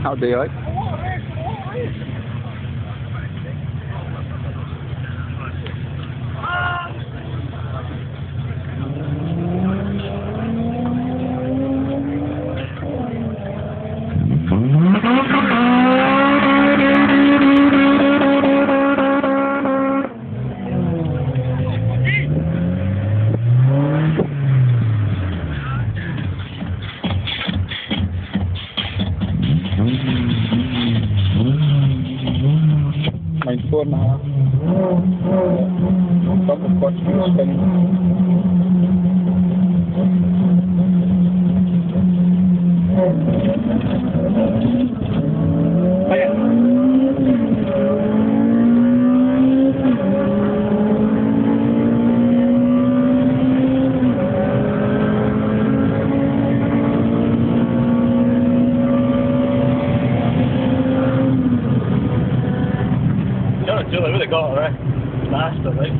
How do you? Main phone mà có một con spin Chưa lại với lại con rồi, last rồi đấy.